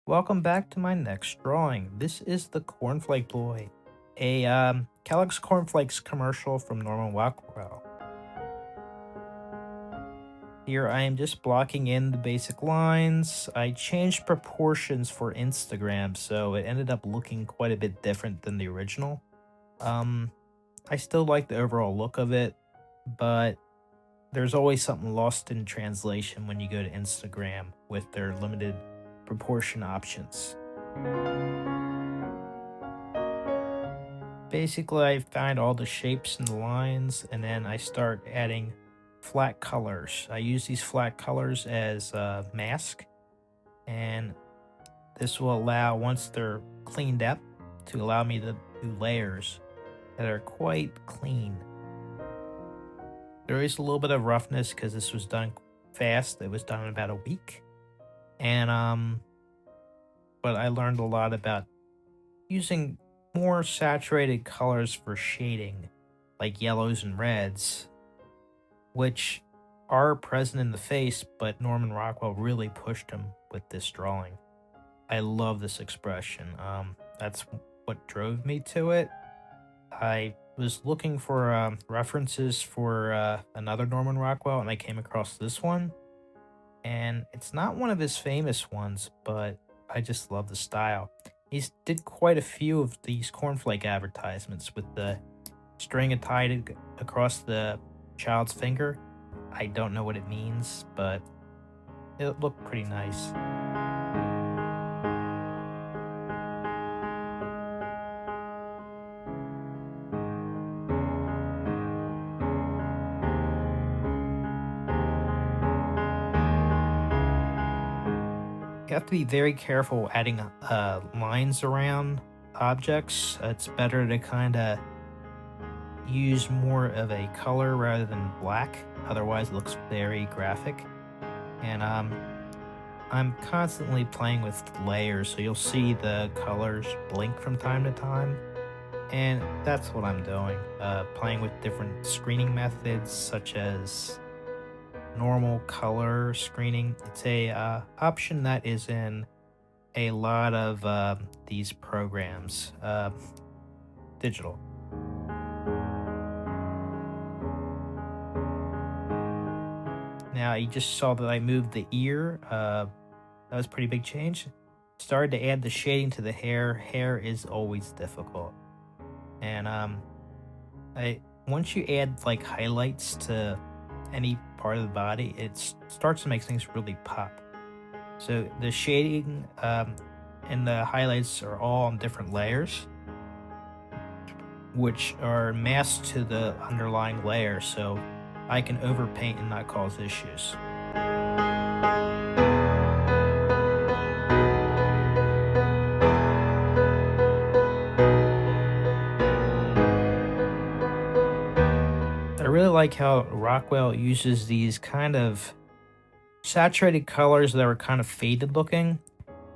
Welcome back to my next drawing. This is the Cornflake Boy, a Kellogg's Cornflakes commercial from Norman Rockwell. Here I am just blocking in the basic lines. I changed proportions for Instagram, so it ended up looking quite a bit different than the original. Um, I still like the overall look of it, but there's always something lost in translation when you go to Instagram with their limited proportion options. Basically, I find all the shapes and the lines, and then I start adding flat colors. I use these flat colors as a mask, and this will allow, once they're cleaned up, to allow me to do layers that are quite clean. There is a little bit of roughness because this was done fast. It was done in about a week, and but I learned a lot about using more saturated colors for shading, like yellows and reds, which are present in the face, but Norman Rockwell really pushed him with this drawing. I love this expression. That's what drove me to it. I was looking for references for another Norman Rockwell, and I came across this one. And it's not one of his famous ones, but I just love the style. He's did quite a few of these cornflake advertisements with the string tied across the child's finger. I don't know what it means, but it looked pretty nice. You have to be very careful adding lines around objects. It's better to kind of use more of a color rather than black. Otherwise, it looks very graphic. And I'm constantly playing with layers, so you'll see the colors blink from time to time. And that's what I'm doing. Playing with different screening methods, such as normal color screening. It's a option that is in a lot of these programs, digital. Now you just saw that I moved the ear. That was a pretty big change. Started to add the shading to the hair. Hair is always difficult, and I once you add like highlights to any part of the body, it starts to make things really pop. So the shading and the highlights are all on different layers, which are masked to the underlying layer, so I can overpaint and not cause issues. I really like how Rockwell uses these kind of saturated colors that are kind of faded looking.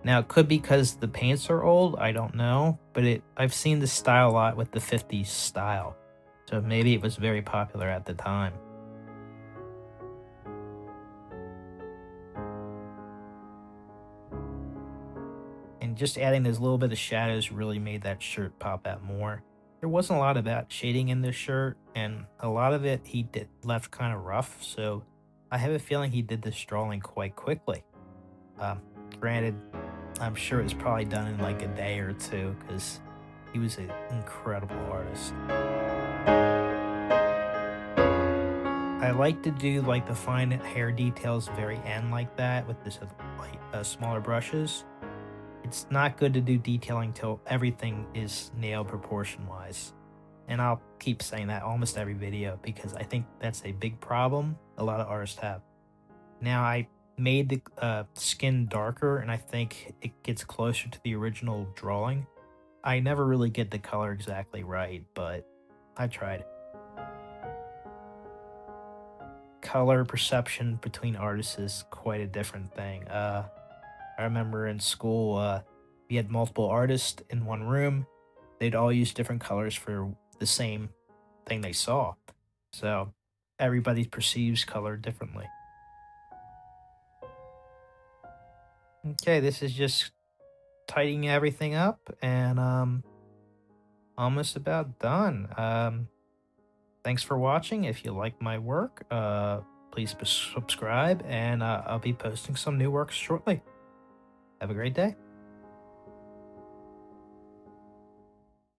Now it could be because the paints are old, I don't know, but I've seen this style a lot with the 50s style. So maybe it was very popular at the time. And just adding this little bit of shadows really made that shirt pop out more. There wasn't a lot about shading in this shirt, and a lot of it he did left kind of rough, so I have a feeling he did this drawing quite quickly. Granted, I'm sure it was probably done in like a day or two because he was an incredible artist. I like to do like the fine hair details very end like that with this like smaller brushes. It's not good to do detailing till everything is nailed proportion wise. And I'll keep saying that almost every video because I think that's a big problem a lot of artists have. Now I made the skin darker, and I think it gets closer to the original drawing. I never really get the color exactly right, but I tried. Color perception between artists is quite a different thing. I remember in school, we had multiple artists in one room. They'd all use different colors for the same thing they saw. So everybody perceives color differently. Okay, this is just tidying everything up, and almost about done. Thanks for watching. If you like my work, please subscribe, and I'll be posting some new work shortly. Have a great day.